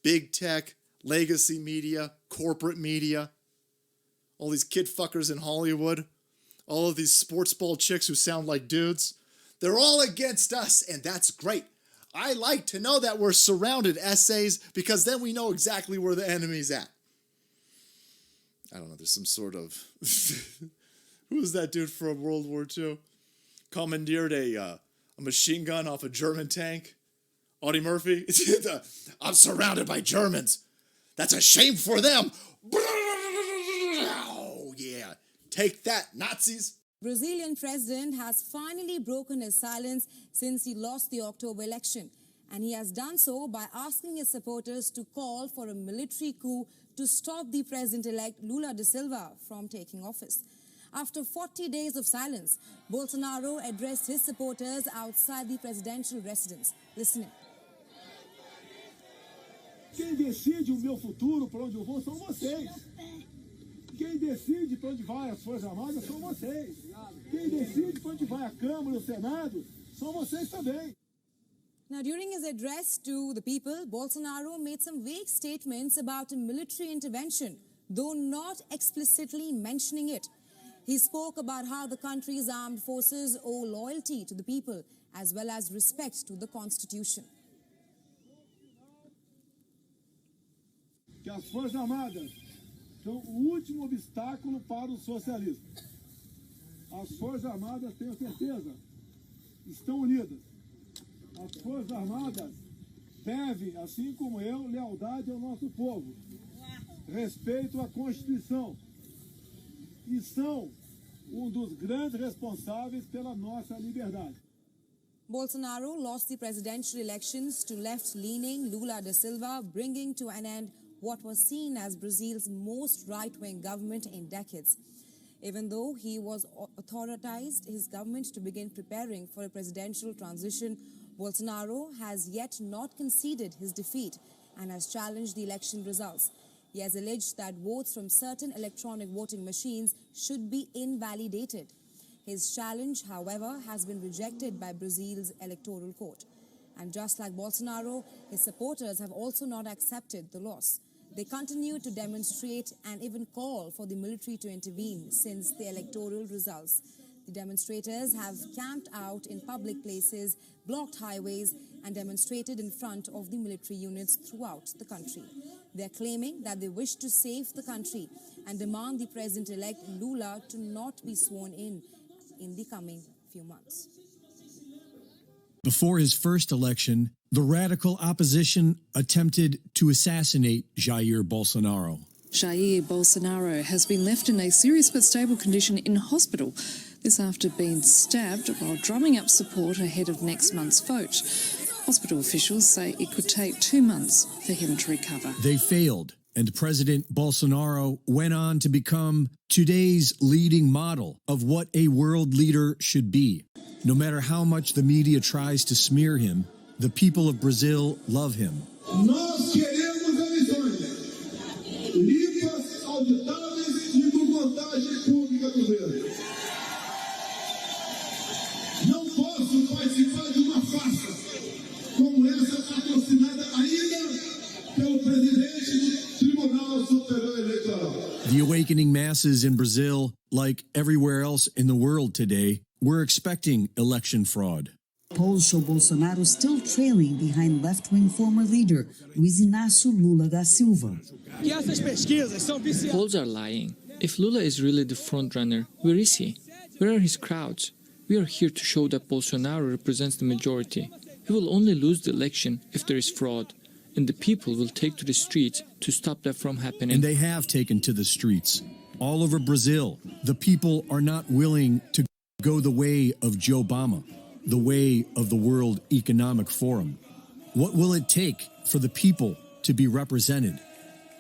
big tech, legacy media, corporate media, all these kid fuckers in Hollywood, all of these sports ball chicks who sound like dudes. They're all against us, and that's great. I like to know that we're surrounded, essays, because then we know exactly where the enemy's at. I don't know, there's some sort of... Who was that dude from World War II? Commandeered a machine gun off a German tank. Audie Murphy. I'm surrounded by Germans. That's a shame for them. Oh, yeah. Take that, Nazis. Brazilian president has finally broken his silence since he lost the October election. And he has done so by asking his supporters to call for a military coup to stop the president-elect Lula da Silva from taking office. After 40 days of silence, Bolsonaro addressed his supporters outside the presidential residence. Listen in. Quem decide o meu futuro, para onde eu vou, são vocês. Quem decide para onde vai as Forças Armadas são vocês. Quem decide para onde vai a Câmara e o Senado são vocês também. Now, during his address to the people, Bolsonaro made some vague statements about a military intervention, though not explicitly mentioning it. He spoke about how the country's armed forces owe loyalty to the people, as well as respect to the Constitution. Que as Forças Armadas são o último obstáculo para o socialismo. As Forças Armadas, tenho certeza, estão unidas. As Forças Armadas devem, assim como eu, lealdade ao nosso povo, respeito à Constituição e são dos grandes responsáveis pela nossa liberdade. Bolsonaro lost the presidential elections to left-leaning Lula da Silva, bringing to an end what was seen as Brazil's most right-wing government in decades. Even though he was authorized his government to begin preparing for a presidential transition, Bolsonaro has yet not conceded his defeat and has challenged the election results. He has alleged that votes from certain electronic voting machines should be invalidated. His challenge, however, has been rejected by Brazil's electoral court. And just like Bolsonaro, his supporters have also not accepted the loss. They continue to demonstrate and even call for the military to intervene since the electoral results. The demonstrators have camped out in public places, blocked highways, and demonstrated in front of the military units throughout the country. They are claiming that they wish to save the country and demand the president-elect Lula to not be sworn in the coming few months. Before his first election, the radical opposition attempted to assassinate Jair Bolsonaro. Jair Bolsonaro has been left in a serious but stable condition in hospital. This after being stabbed while drumming up support ahead of next month's vote. Hospital officials say it could take 2 months for him to recover. They failed, and President Bolsonaro went on to become today's leading model of what a world leader should be. No matter how much the media tries to smear him, the people of Brazil love him. Nós queremos eleições limpas, auditáveis e com vantagem pública do governo. Não posso participar de uma farsa como essa patrocinada ainda pelo presidente do Tribunal Superior Eleitoral. The awakening masses in Brazil, like everywhere else in the world today, were expecting election fraud. Polls show Bolsonaro still trailing behind left-wing former leader Luiz Inácio Lula da Silva. Polls are lying. If Lula is really the frontrunner, where is he? Where are his crowds? We are here to show that Bolsonaro represents the majority. He will only lose the election if there is fraud, and the people will take to the streets to stop that from happening. And they have taken to the streets. All over Brazil, the people are not willing to go the way of Joe Obama, the way of the World Economic Forum. What will it take for the people to be represented?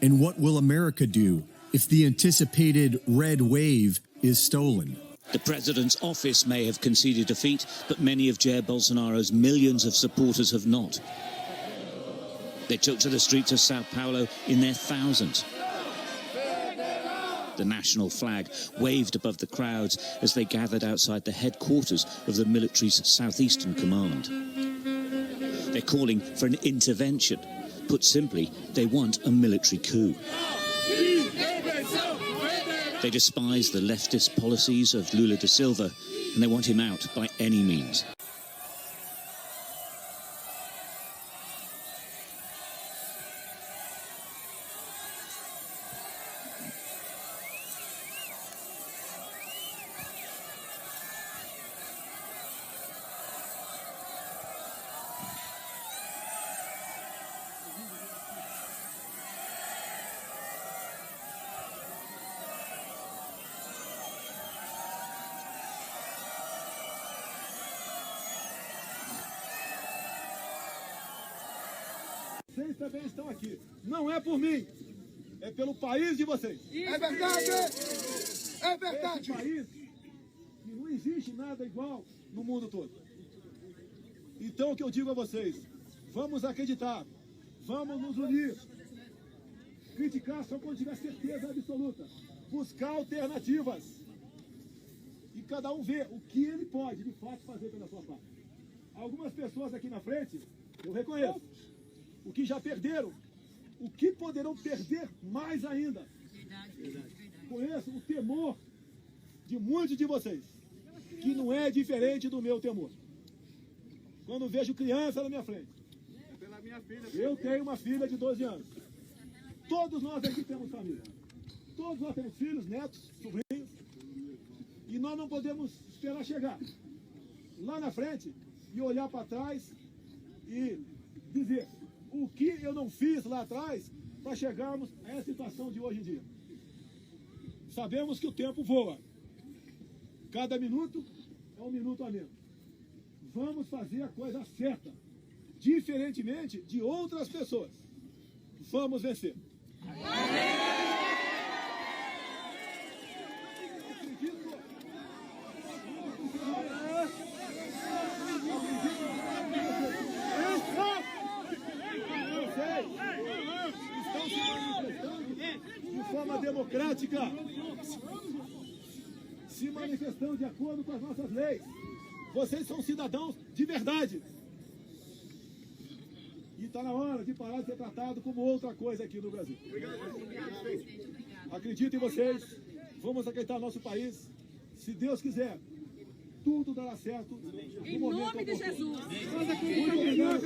And what will America do if the anticipated red wave is stolen? The president's office may have conceded defeat, but many of Jair Bolsonaro's millions of supporters have not. They took to the streets of Sao Paulo in their thousands. The national flag waved above the crowds as they gathered outside the headquarters of the military's Southeastern Command. They're calling for an intervention Put simply, they want a military coup. They despise the leftist policies of Lula da Silva, and they want him out by any means. Vocês também estão aqui. Não é por mim, é pelo país de vocês. É verdade! É verdade! Esse país que não existe nada igual no mundo todo. Então o que eu digo a vocês, vamos acreditar, vamos nos unir, criticar só quando tiver certeza absoluta, buscar alternativas e cada um ver o que ele pode de fato fazer pela sua parte. Algumas pessoas aqui na frente, eu reconheço, o que já perderam, o que poderão perder mais ainda. Conheço o temor de muitos de vocês, que não é diferente do meu temor. Quando vejo criança na minha frente, eu tenho uma filha de 12 anos. Todos nós aqui temos família. Todos nós temos filhos, netos, sobrinhos. E nós não podemos esperar chegar lá na frente e olhar para trás e dizer o que eu não fiz lá atrás para chegarmos a essa situação de hoje em dia. Sabemos que o tempo voa. Cada minuto é um minuto a menos. Vamos fazer a coisa certa, diferentemente de outras pessoas. Vamos vencer. Estão se manifestando de forma democrática, se manifestando de acordo com as nossas leis. Vocês são cidadãos de verdade. E está na hora de parar de ser tratado como outra coisa aqui no Brasil. Acredito em vocês. Vamos acreditar no nosso país. Se Deus quiser, tudo dará certo. Em nome de Jesus. Muito obrigado.